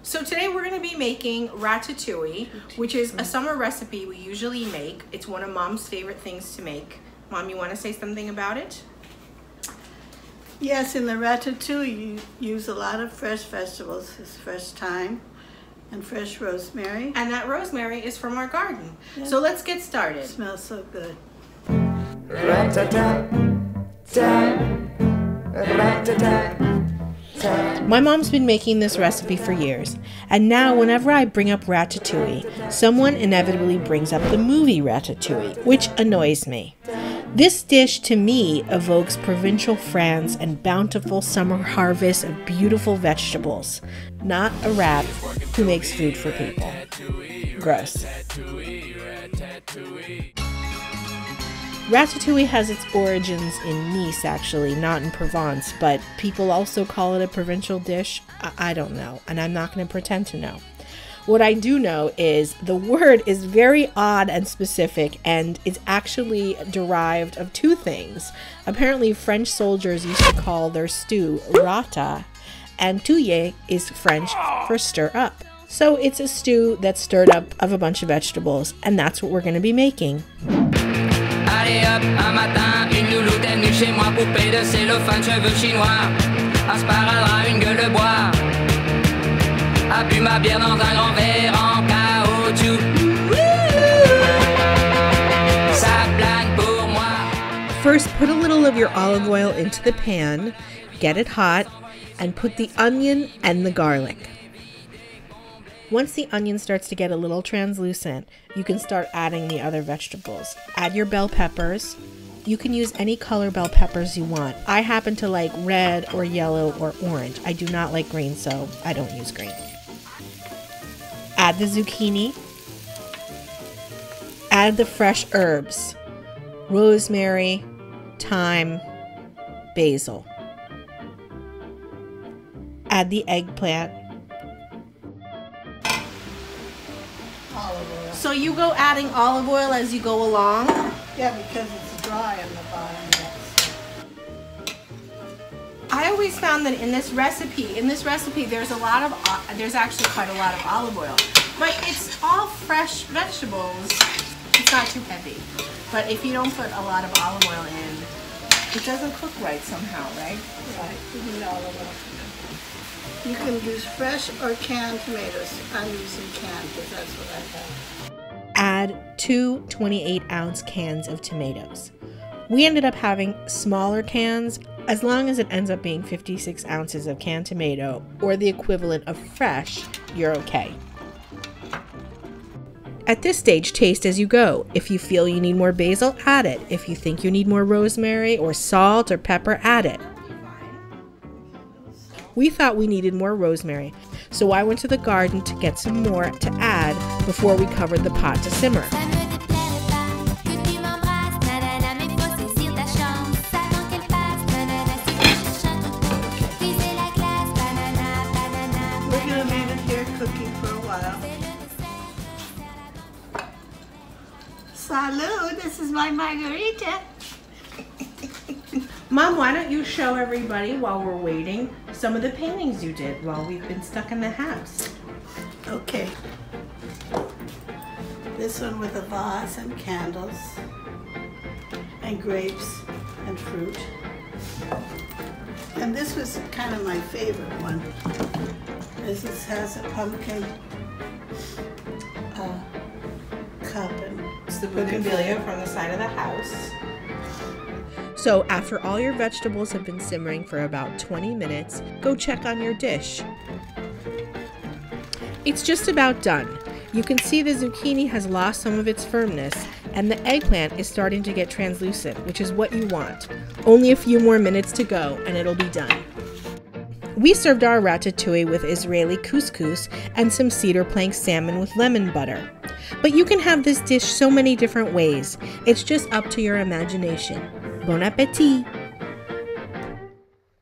So today we're going to be making ratatouille, which is a summer recipe we usually make. It's one of Mom's favorite things to make. Mom, you want to say something about it? Yes, in the ratatouille you use a lot of fresh vegetables. It's fresh thyme and fresh rosemary. And that rosemary is from our garden. Yeah. So let's get started. It smells so good. My mom's been making this recipe for years, and now whenever I bring up ratatouille, someone inevitably brings up the movie Ratatouille, which annoys me. This dish to me evokes provincial France and bountiful summer harvests of beautiful vegetables, not a rat who makes food for people. Gross. Ratatouille has its origins in Nice, actually, not in Provence, but people also call it a provincial dish. I don't know, and I'm not going to pretend to know. What I do know is the word is very odd and specific, and it's actually derived of two things. Apparently, French soldiers used to call their stew rata, and touille is French for stir up. So it's a stew that's stirred up of a bunch of vegetables, and that's what we're going to be making. Allez hop, un matin, une louloute est venue chez moi, poupée de cellophane, cheveux chinois, un sparadrap, une gueule de bois, a bu ma bière dans un grand verre en caoutchouc. Ça plane pour moi. First, put a little of your olive oil into the pan, get it hot, and put the onion and the garlic. Once the onion starts to get a little translucent, you can start adding the other vegetables. Add your bell peppers. You can use any color bell peppers you want. I happen to like red or yellow or orange. I do not like green, so I don't use green. Add the zucchini. Add the fresh herbs. Rosemary, thyme, basil. Add the eggplant. Olive oil. So you go adding olive oil as you go along? Yeah, because it's dry on the bottom. Yes. I always found that in this recipe, there's actually quite a lot of olive oil. But it's all fresh vegetables. It's not too heavy. But if you don't put a lot of olive oil in, it doesn't cook right somehow, right? Right, you need olive oil. You can use fresh or canned tomatoes. I'm using canned because that's what I have. Add 2 28-ounce cans of tomatoes. We ended up having smaller cans. As long as it ends up being 56 ounces of canned tomato, or the equivalent of fresh, you're okay. At this stage, taste as you go. If you feel you need more basil, add it. If you think you need more rosemary or salt or pepper, add it. We thought we needed more rosemary, so I went to the garden to get some more to add before we covered the pot to simmer. We're going to leave it here cooking for a while. Salud, this is my margarita. Mom, why don't you show everybody, while we're waiting, some of the paintings you did while we've been stuck in the house. Okay. This one with a vase and candles and grapes and fruit. And this was kind of my favorite one. This has a pumpkin cup. And It's the bougainvillea from the side of the house. So after all your vegetables have been simmering for about 20 minutes, go check on your dish. It's just about done. You can see the zucchini has lost some of its firmness, and the eggplant is starting to get translucent, which is what you want. Only a few more minutes to go, and it'll be done. We served our ratatouille with Israeli couscous and some cedar plank salmon with lemon butter. But you can have this dish so many different ways. It's just up to your imagination. Bon appétit!